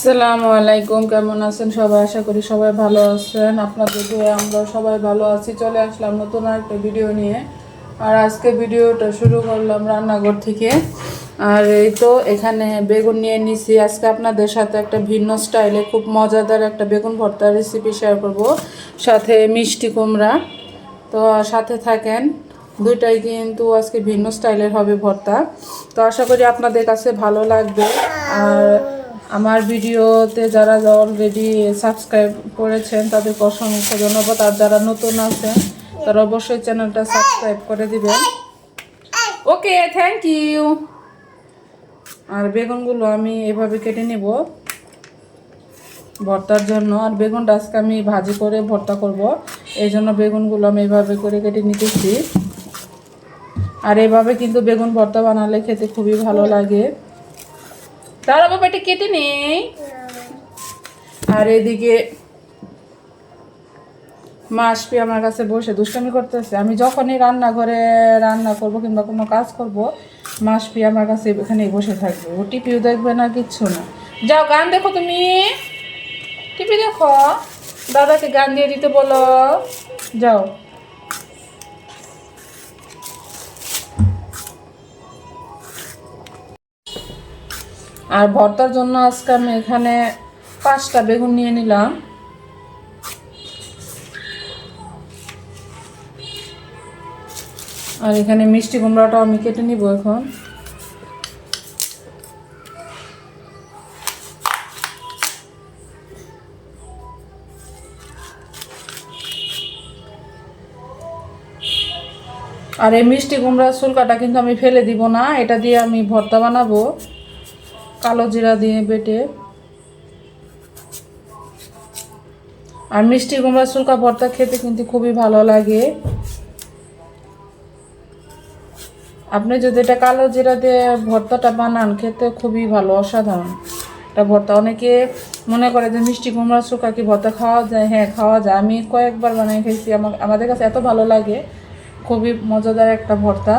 আসসালামু আলাইকুম, কেমন আছেন সবাই? আশা করি সবাই ভালো আছেন। আপনাদের দোয়া আমরা সবাই ভালো আছি। চলে আসলাম নতুন একটা ভিডিও নিয়ে। আর আজকে ভিডিওটা শুরু করলাম রান্নাঘর থেকে। আর এই তো এখানে বেগুন নিয়ে নিছি। আজকে আপনাদের সাথে একটা ভিন্ন স্টাইলে খুব মজাদার একটা বেগুন ভর্তার রেসিপি শেয়ার করব, সাথে মিষ্টি কুমড়া। তো সাথে থাকেন, দুইটাই কিন্তু আজকে ভিন্ন স্টাইলের হবে ভর্তা। তো আশা করি আপনাদের কাছে ভালো লাগবে। আর আমার ভিডিওতে যারা অলরেডি সাবস্ক্রাইব করেছেন তাদেরকে অসংখ্য ধন্যবাদ। আর যারা নতুন আছেন তারা অবশ্যই চ্যানেলটা সাবস্ক্রাইব করে দিবেন। ওকে, থ্যাংক ইউ। আর বেগুনগুলো আমি এভাবে কেটে নেব ভর্তার জন্য। আর বেগুনটা আজকে আমি ভাজি করে ভর্তা করব, এই জন্য বেগুনগুলো আমি এভাবে করে কেটে নিতেছি। আর এভাবে কিন্তু বেগুন ভর্তা বানালে খেতে খুবই ভালো লাগে। তার বাবা এটা কেটে নেই। আর এদিকে মাসপি আমার কাছে বসে দুষ্টামি করতেছে। আমি যখনই রান্নাঘরে রান্না করব কিংবা কোনো কাজ করব, মাসপি আমার কাছে এখানেই বসে থাকবে। ও টিপিও দেখবে না, কিচ্ছু না। যাও গান দেখো, তুমি টিপি দেখো, দাদাকে গান দিয়ে দিতে বলো। যাও। আর ভর্তার জন্য আজকে আমি এখানে 5টা বেগুন নিয়ে নিলাম। আর এখানে মিষ্টি কুমড়াটাও আমি কেটে নিব এখন। আর এই মিষ্টি কুমড়ার চুলকাটা কিন্তু আমি ফেলে দিব না, এটা দিয়ে আমি ভর্তা বানাবো কালো জিরা দিয়ে বেটে। আর মিষ্টি কুমড়ার চুলকা ভর্তা খেতে কিন্তু খুবই ভালো লাগে। আপনি যদি এটা কালো জিরা দিয়ে ভর্তাটা বানান, খেতে খুবই ভালো, অসাধারণ এটা ভর্তা। অনেকে মনে করে যে মিষ্টি কুমড়ার চুলকা কি ভর্তা খাওয়া যায়? হ্যাঁ, খাওয়া যায়। আমি কয়েকবার বানিয়ে খেয়েছি, আমাদের কাছে এত ভালো লাগে, খুবই মজাদার একটা ভর্তা।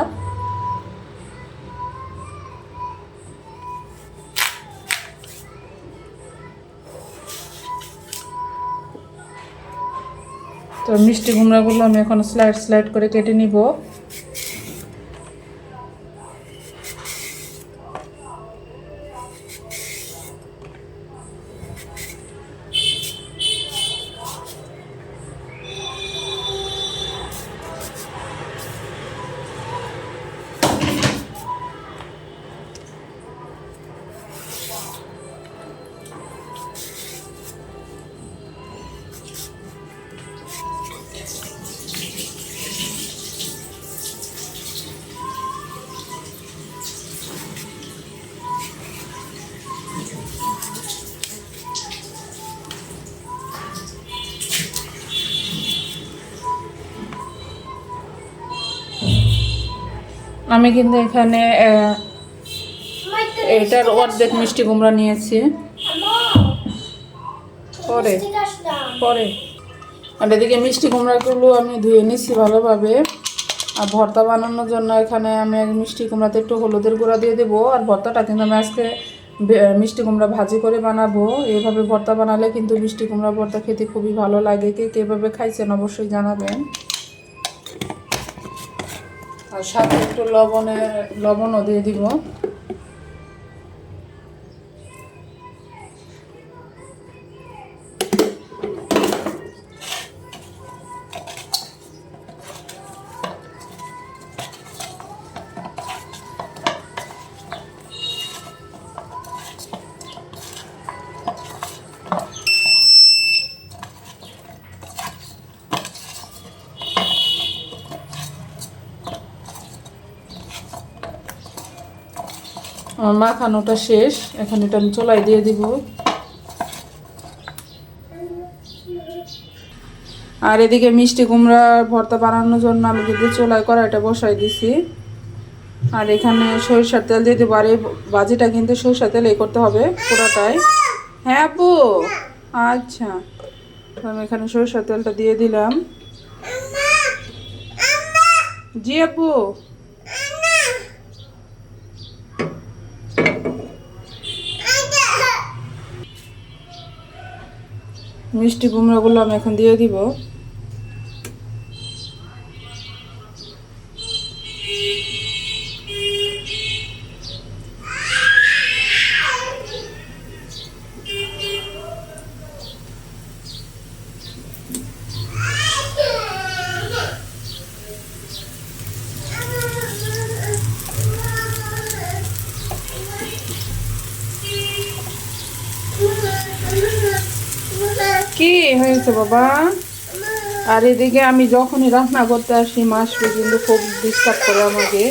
তো মিষ্টি কুমড়াগুলো আমি এখন স্লাইড স্লাইড করে কেটে নিব। আমি কিন্তু এখানে এটার অর্ধেক মিষ্টি কুমড়া নিয়েছি। পরে পরে আর এদিকে মিষ্টি কুমড়াগুলো আমি ধুয়ে নিচ্ছি ভালোভাবে। আর ভর্তা বানানোর জন্য এখানে আমি মিষ্টি কুমড়াতে একটু হলুদের গুঁড়া দিয়ে দেবো। আর ভর্তাটা কিন্তু আমি আজকে মিষ্টি কুমড়া ভাজি করে বানাবো। এইভাবে ভর্তা বানালে কিন্তু মিষ্টি কুমড়া ভর্তা খেতে খুবই ভালো লাগে। কে কীভাবে খাইছেন অবশ্যই জানাবেন। আর সাথে একটু লবণও দিয়ে দিব। আমার মাখানোটা শেষ, এখন এটা আমি চুলায় দিয়ে দিব। আর এদিকে মিষ্টি কুমড়া ভর্তা বানানোর জন্য আমি কিন্তু চুলায় কড়াইটা বসাই দিছি। আর এখানে সরিষার তেল দিয়ে দেবো। আর এই ভাজিটা কিন্তু সরিষার তেলেই করতে হবে পুরোটাই। হ্যাঁ আপু, আচ্ছা। আমি এখানে সরিষার তেলটা দিয়ে দিলাম। জি আপু। মিষ্টি কুমড়াগুলো আমি এখন দিয়ে দিব। কি হয়েছে বাবা? আর এদিকে আমি যখনই রান্না করতে আসি মাসি কিন্তু খুব ডিস্টার্ব করে আমাকে।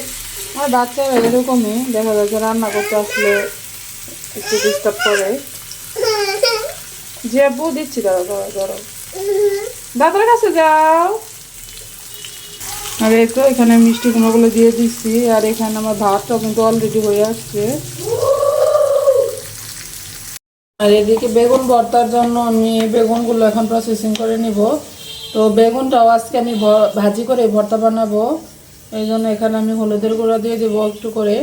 আর বাচ্চারা এরকমই, দেখা যাচ্ছে রান্না করতে আসলে একটু ডিস্টার্ব করে। যে বউ দিচ্ছি, দাঁড়াও দাঁড়াও দাঁড়াও, দাদার কাছে যাও। আর এই তো এখানে মিষ্টি কুমড়োগুলো দিয়ে দিচ্ছি। আর এখানে আমার ভাতটাও কিন্তু অলরেডি হয়ে আসছে। আর এদিকে বেগুন ভর্তার জন্য আমি বেগুনগুলো এখন প্রসেসিং করে নিব। তো বেগুনটাও আজকে আমি ভাজি করে ভর্তা বানাবো। এই জন্য এখানে আমি হলুদের গুঁড়া দিয়ে দেবো একটু করে,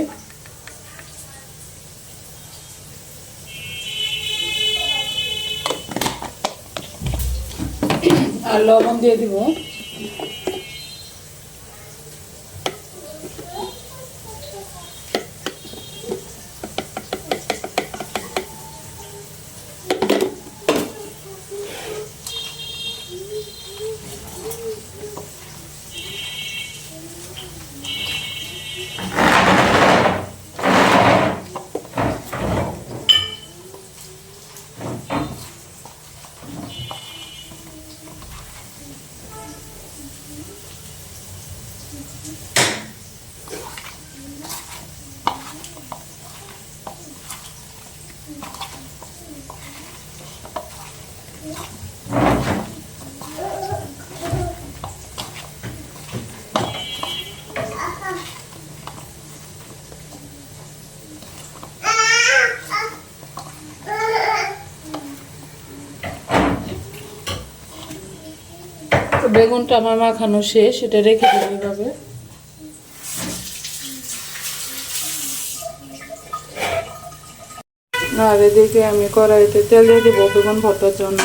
আর লবণ দিয়ে দিব। বেগুনটা আমার মাখানো শেষ, এটা রেখে দেবো এভাবে। আর এদিকে আমি কড়াইতে তেল দিয়ে দেবো বেগুন ভর্তার জন্য।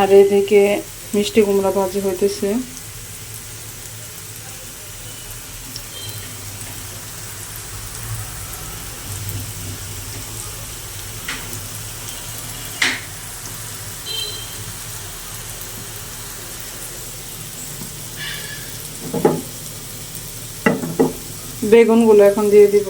আর এদিকে মিষ্টি কুমড়া ভাজি হইতেছে। বেগুনগুলো এখন দিয়ে দিব।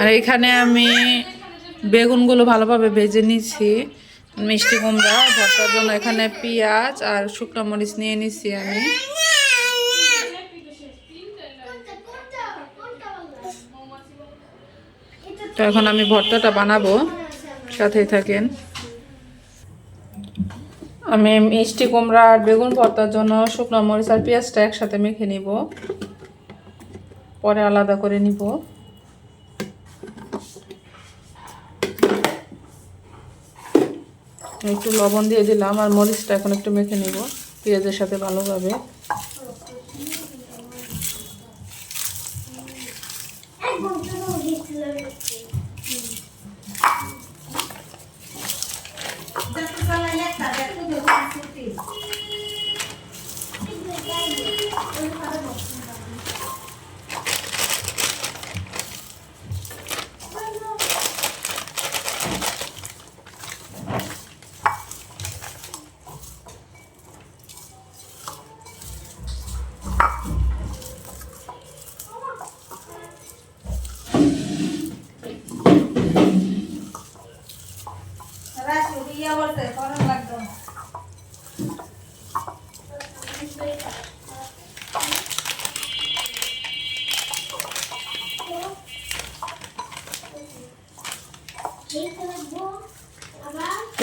আর এখানে আমি বেগুনগুলো ভালোভাবে ভেজে নিচ্ছি। মিষ্টি কুমড়া ভর্তার জন্য এখানে পেঁয়াজ আর শুকনো মরিচ নিয়ে নিচ্ছি আমি। তো এখন আমি ভর্তাটা বানাবো, সাথেই থাকেন। আমি মিষ্টি কুমড়া আর বেগুন ভর্তার জন্য শুকনো মরিচ আর পেঁয়াজটা একসাথে মেখে নিব, পরে আলাদা করে নিব। একটু লবণ দিয়ে দিলাম, আর মরিচটা এখন একটু মেখে নিব পেঁয়াজের সাথে ভালোভাবে।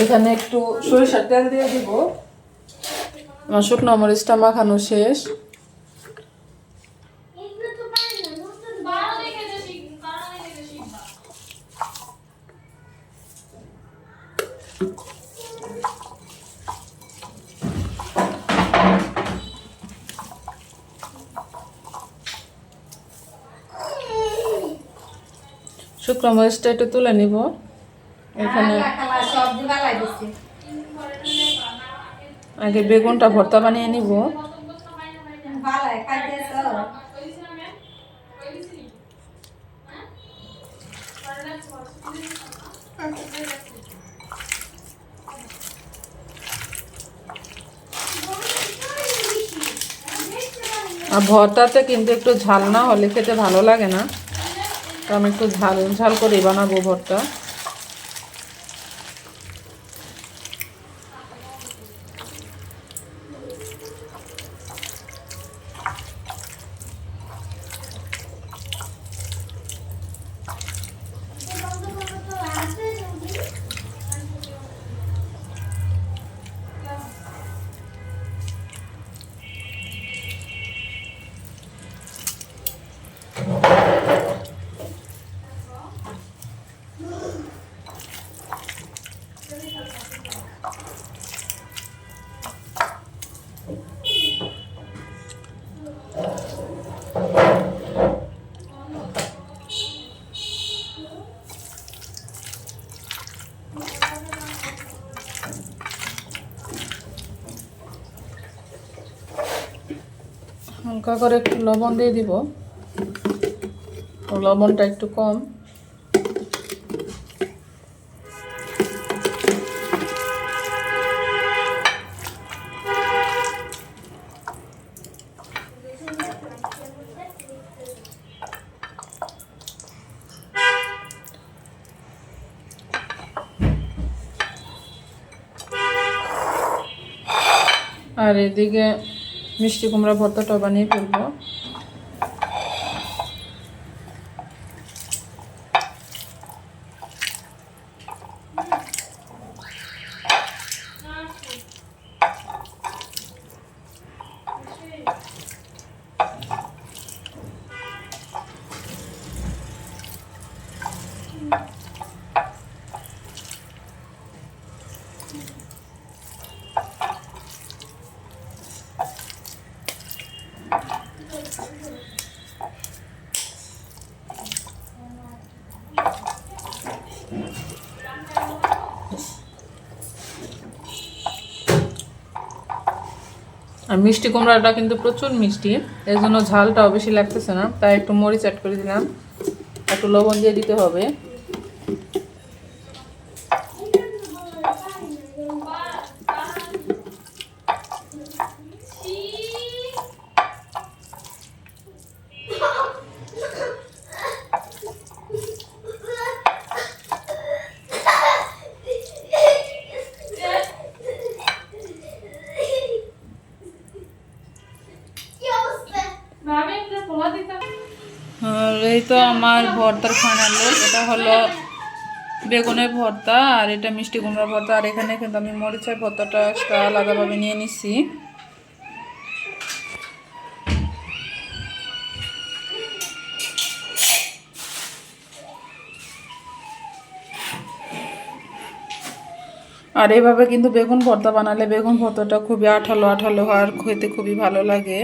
এখানে একটু সরিষার তেল দিয়ে দিব। আমার শুকনো মরিচটা মাখানো শেষ। শুকনো মরিচটা একটু তুলে নিব। এখানে আগে বেগুনটা ভর্তা বানিয়ে নিব। আর ভর্তাতে কিন্তু একটু ঝাল না হলে খেতে ভালো লাগে না, তো আমি একটু ঝাল ঝাল করেই বানাবো ভর্তা। হালকা করে একটু লবণ দিয়ে দিব, লবণটা একটু কম। আর এদিকে মিষ্টি কুমড়া ভর্তাটা বানিয়ে ফেলবো। আর মিষ্টি কুমড়াটা কিন্তু প্রচুর মিষ্টি, এর জন্য ঝালটাও বেশি লাগতেছে না, তাই একটু মরিচ অ্যাড করে দিলাম। একটু লবণ দিয়ে দিতে হবে। আর এই তো আমার ভর্তার ফাইনাল লুক। এটা হলো বেগুনের ভর্তা, আর এটা মিষ্টি কুমড়ার ভর্তা। আর এখানে কিন্তু আমি মরিচের ভর্তাটা আলাদাভাবে নিয়ে নিচ্ছি। আর এইভাবে কিন্তু বেগুন ভর্তা বানালে বেগুন ভর্তাটা খুবই আঠালো আঠালো হয়, আর খেতে খুবই ভালো লাগে।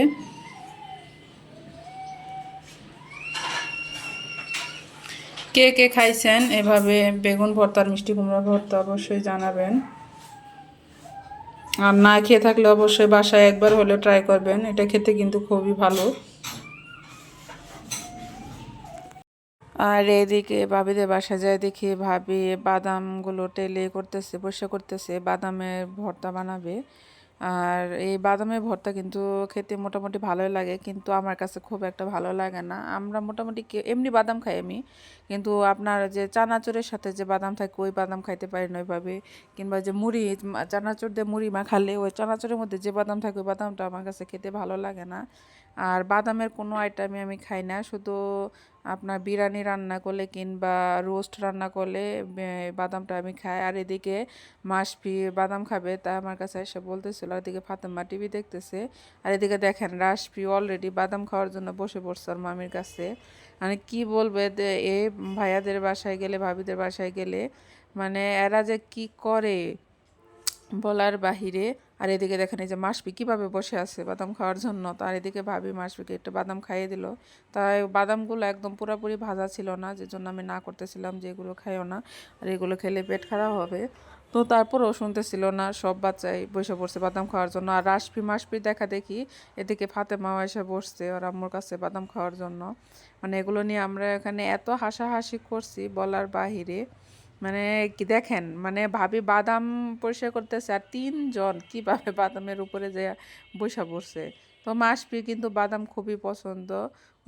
কে কে খাইছেন এভাবে বেগুন ভর্তা আর মিষ্টি কুমড়া ভর্তা অবশ্যই জানাবেন। আর না খেয়ে থাকলে অবশ্যই বাসায় একবার হলেও ট্রাই করবেন, এটা খেতে কিন্তু খুবই ভালো। আর এদিকে ভাবিদের বাসা যায় দেখি ভাবি বাদামগুলো টেলে করতেছে, বসে করতেছে, বাদামের ভর্তা বানাবে। আর এই বাদামের ভর্তা কিন্তু খেতে মোটামুটি ভালোই লাগে, কিন্তু আমার কাছে খুব একটা ভালো লাগে না। আমরা মোটামুটি এমনি বাদাম খাই আমি, কিন্তু আপনার যে চানাচুরের সাথে যে বাদাম থাকে ওই বাদাম খাইতে পারি না ওইভাবে, কিংবা যে মুড়ি চানাচুর দিয়ে মুড়ি মাখালে ওই চানাচুরের মধ্যে যে বাদাম থাকে ওই বাদামটা আমার কাছে খেতে ভালো লাগে না। আর বাদামের কোনো আইটেমই আমি খাই না, শুধু আপনার বিরিয়ানি রান্না করলে কিংবা রোস্ট রান্না করলে বাদামটা আমি খাই। আর এদিকে মাসফি বাদাম খাবে, তাই আমার কাছে এসে বলতেছিল। এদিকে ফাতেমা টিভি দেখতেছে, আর এদিকে দেখেন রাশফি অলরেডি বাদাম খাওয়ার জন্য বসে পড়ছে ওর মামির কাছে। মানে কি বলবে, এ ভাইয়াদের বাসায় গেলে ভাবিদের বাসায় গেলে মানে এরা যে কি করে বলার বাহিরে। আর এদিকে দেখেন এই যে মাসফি কীভাবে বসে আছে বাদাম খাওয়ার জন্য। তো আর এদিকে ভাবি মাসফিকে একটু বাদাম খাইয়ে দিল। তাই বাদামগুলো একদম পুরোপুরি ভাজা ছিল না, যে জন্য আমি না করতেছিলাম যে এগুলো খাইও না, আর এগুলো খেলে পেট খারাপ হবে। তো তারপরেও শুনতেছিল না, সব বাচ্চাই বসে পড়ছে বাদাম খাওয়ার জন্য। আর রাশফি মাসফি দেখা দেখি এদিকে ফাতেমাও এসে বসছে ওর আম্মুর কাছে বাদাম খাওয়ার জন্য। মানে এগুলো নিয়ে আমরা এখানে এত হাসাহাসি করছি বলার বাহিরে। মানে কি দেখেন, মানে ভাবি বাদাম পরিষ্কার করতেছে আর তিনজন কিভাবে বাদামের উপরে যে বসা পড়ছে। তো মাসফি কিন্তু বাদাম খুবই পছন্দ,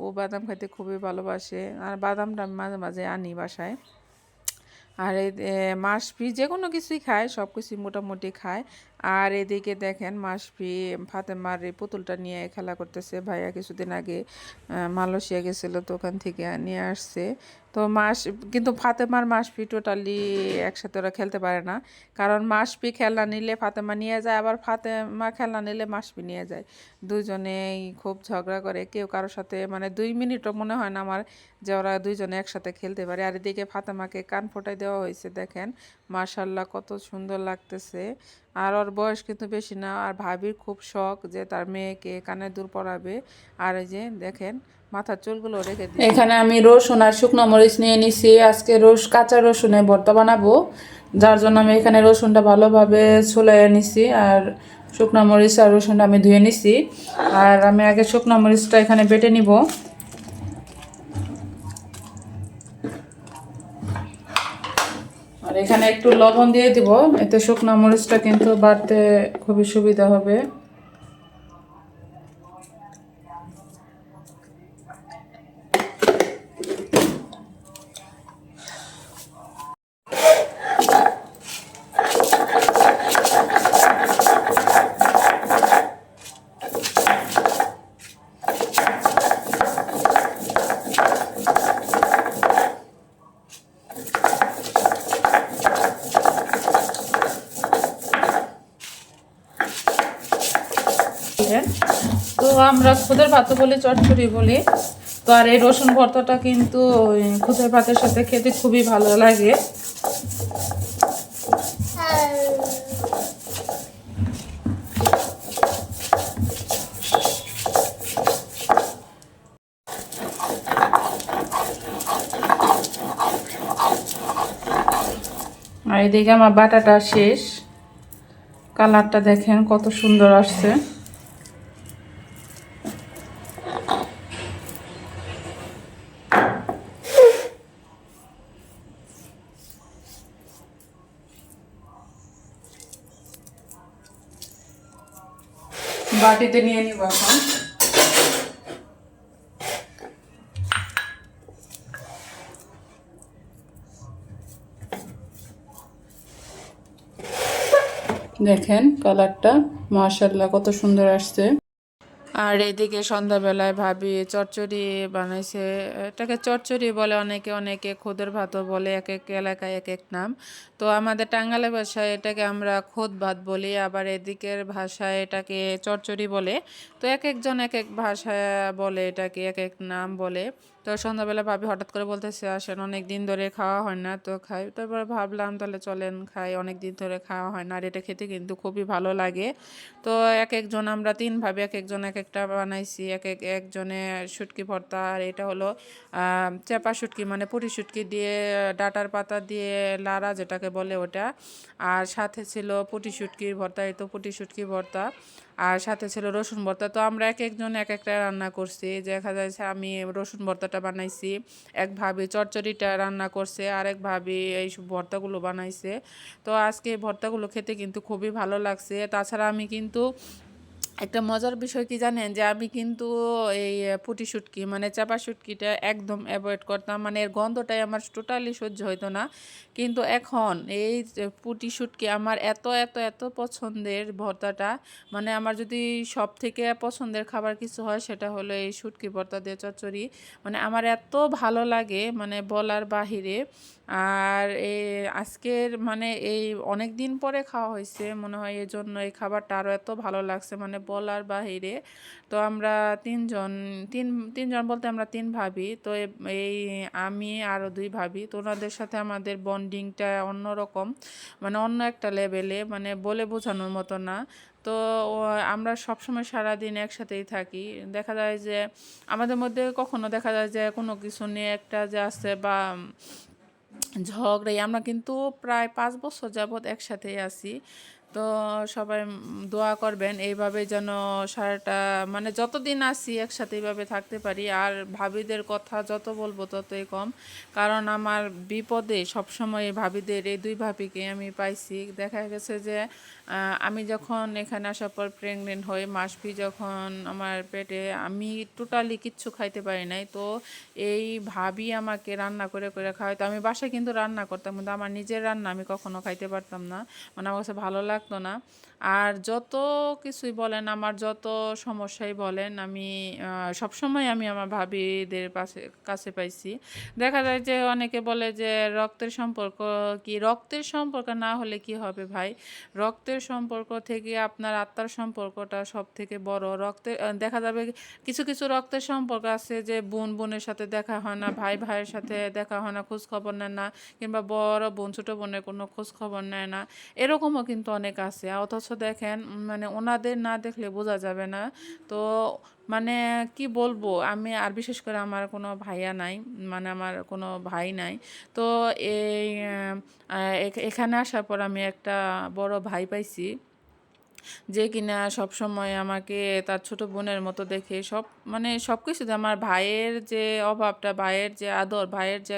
ও বাদাম খেতে খুবই ভালোবাসে, আর বাদামটা আমি মাঝে মাঝে আনি বাসায়। আর এই মাসফি যে কোনো কিছুই খায়, সব কিছুই মোটামুটি খায়। আর এদিকে দেখেন মাসফি ফাতেমার এই পুতুলটা নিয়ে খেলা করতেছে। ভাইয়া কিছুদিন আগে মালয়েশিয়া গেছিলো, তো ওখান থেকে নিয়ে আসছে। তো কিন্তু ফাতেমার মাসফি টোটালি একসাথে ওরা খেলতে পারে না, কারণ মাসফি খেলনা নিলে ফাতেমা নিয়ে যায়, আবার ফাতেমা খেলনা নিলে মাসফি নিয়ে যায়। দুজনেই খুব ঝগড়া করে, কেউ কারোর সাথে মানে 2 মিনিটও মনে হয় না আমার যে ওরা দুইজনে একসাথে খেলতে পারে। আর এদিকে ফাতেমাকে কান ফোটাই দেওয়া হয়েছে, দেখেন মাশাল্লাহ কত সুন্দর লাগতেছে। আর ওর বয়স কিন্তু বেশি না, আর ভাবির খুব শখ যে তার মেয়েকে কানের দুল পরাবে। আর এই যে দেখেন মাথার চুলগুলো রেখে দিই। এখানে আমি রসুন আর শুকনো মরিচ নিয়ে নিছি, আজকে কাঁচা রসুনে ভর্তা বানাবো, যার জন্য আমি এখানে রসুনটা ভালোভাবে ছুলাইয়ে নিছি, আর শুকনো মরিচ আর রসুনটা আমি ধুয়ে নিছি। আর আমি আগে শুকনো মরিচটা এখানে বেটে নিব। আর এখানে একটু লবণ দিয়ে দিব, এতে শুকনো মরিচটা কিন্তু বাটতে খুবই সুবিধা হবে। তো আমরা খুদের ভাত বলি, চটচড়ি বলি। তো আর এই রসুন ভর্তাটা কিন্তু খুদের ভাতের সাথে খেতে খুবই ভালো লাগে। আর এদিকে আমার বাটাটা শেষ, কালারটা দেখেন কত সুন্দর আসছে। বাটিতে নিয়ে নিব এখন। দেখেন কালারটা মাশাআল্লাহ কত সুন্দর আসছে। আর এদিকে সন্ধ্যাবেলায় ভাবি চচ্চড়ি বানাইছে। এটাকে চচ্চড়ি বলে অনেকে, অনেকে খুদের ভাতও বলে, এক এক এলাকায় এক এক নাম। তো আমাদের টাঙ্গাইলের ভাষায় এটাকে আমরা খুদ ভাত বলি, আবার এদিকের ভাষায় এটাকে চচ্চড়ি বলে। তো এক একজন এক এক ভাষায় বলে, এটাকে এক এক নাম বলে। তো সন্ধ্যাবেলা ভাবি হঠাৎ করে বলতেছে আসেন, অনেক দিন ধরে খাওয়া হয় না, তো খাই। তারপরে ভাবলাম তাহলে চলেন খাই, অনেক দিন ধরে খাওয়া হয় না, আর এটা খেতে কিন্তু খুবই ভালো লাগে। তো এক একজন আমরা 3 ভাবে এক একজন এক একটা বানাইছি। একজনে শুটকি ভর্তা, আর এটা হলো চাপা শুটকি মানে পুঁটি শুটকি দিয়ে ডাঁটার পাতা দিয়ে লাড়া যেটাকে বলে ওটা। আর সাথে ছিল পুঁটি শুটকির ভর্তা, এই তো পুঁটি শুটকি ভর্তা। আর সাথে ছিল রসুন ভর্তা। তো আমরা এক একজন এক একটা রান্না করছি। দেখা যাচ্ছে আমি রসুন ভর্তাটা বানাইছি, এক ভাবি চচ্চড়িটা রান্না করছে, আরেক ভাবি এই ভর্তাগুলো বানাইছে। তো আজকে ভর্তাগুলো খেতে কিন্তু খুবই ভালো লাগছে। তাছাড়া আমি কিন্তু একটা মজার বিষয় কি জানেন, যে আমি কিন্তু এই পুঁটি শুটকি মানে চাপা শুটকিটা একদম অ্যাভয়েড করতাম, মানে এর গন্ধটাই আমার টোটালি সহ্য হইতো না। কিন্তু এখন এই যে পুঁটি শুটকি আমার এত এত এত পছন্দের ভর্তাটা, মানে আমার যদি সব থেকে পছন্দের খাবার কিছু হয় সেটা হলো এই শুটকি ভর্তা দিয়ে চচ্চড়ি। মানে আমার এত ভালো লাগে মানে বলার বাহিরে। আর আজকের মানে এই অনেক দিন পরে খাওয়া হয়েছে মনে হয়, এই জন্য এই খাবারটা আরও এত ভালো লাগছে মানে বলার বাহিরে। তো আমরা তিনজন বলতে আমরা তিন ভাবি। তো এই আমি আরও দুই ভাবি, তো ওনাদের সাথে আমাদের বন্ডিংটা অন্যরকম, মানে অন্য একটা লেভেলে, মানে বলে বোঝানোর মতো না। তো আমরা সবসময় সারাদিন একসাথেই থাকি। দেখা যায় যে আমাদের মধ্যে কখনো দেখা যায় যে কোনো কিছু নিয়ে একটা যে আছে বা ঝগড়াই, আমরা কিন্তু প্রায় 5 বছর যাবৎ একসাথেই আছি। তো সবাই দোয়া করবেন এইভাবে যেন সারাটা মানে যতদিন আছি একসাথে এইভাবে থাকতে পারি। আর ভাবিদের কথা যত বলবো ততই কম, কারণ আমার বিপদে সবসময় ভাবিদের এই দুই ভাবিকে আমি পাইছি। দেখা গেছে যে আমি যখন এখানে আসার পর প্রেগনেন্ট হয়ে মাসফি যখন আমার পেটে, আমি টোটালি কিচ্ছু খাইতে পারি নাই। তো এই ভাবি আমাকে রান্না করে করে খাওয়াইতো। আমি বাসায় কিন্তু রান্না করতাম, কিন্তু আমার নিজের রান্না আমি কখনো খাইতে পারতাম না, মানে আমার কাছে ভালো লাগতো না। আর যত কিছুই বলেন, আমার যত সমস্যাই বলেন, আমি সবসময় আমি আমার ভাবিদের কাছে পাইছি। দেখা যায় যে অনেকে বলে যে রক্তের সম্পর্ক, কি রক্তের সম্পর্ক না হলে কি হবে ভাই, রক্তের সম্পর্ক থেকে আপনার আত্মার সম্পর্কটা সব থেকে বড়। রক্তের দেখা যাবে কিছু কিছু রক্তের সম্পর্ক আছে যে বোন বোনের সাথে দেখা হয় না, ভাই ভাইয়ের সাথে দেখা হয় না, খোঁজ খবর নেয় না, কিংবা বড় বোন ছোটো বোনের কোনো খোঁজ খবর নেয় না, এরকমও কিন্তু অনেক আছে। অথচ দেখেন মানে ওনাদের না দেখলে বোঝা যাবে না। তো মানে কি বলবো আমি, আর বিশেষ করে আমার কোনো ভাইয়া নাই, মানে আমার কোনো ভাই নাই। তো এই এখানে আসার পর আমি একটা বড় ভাই পাইছি, যে কিনা সব সময় আমাকে তার ছোট বোনের মতো দেখে, সব মানে সব কিছুতে আমার ভাইয়ের যে অভাবটা, ভাইয়ের যে আদর, ভাইয়ের যে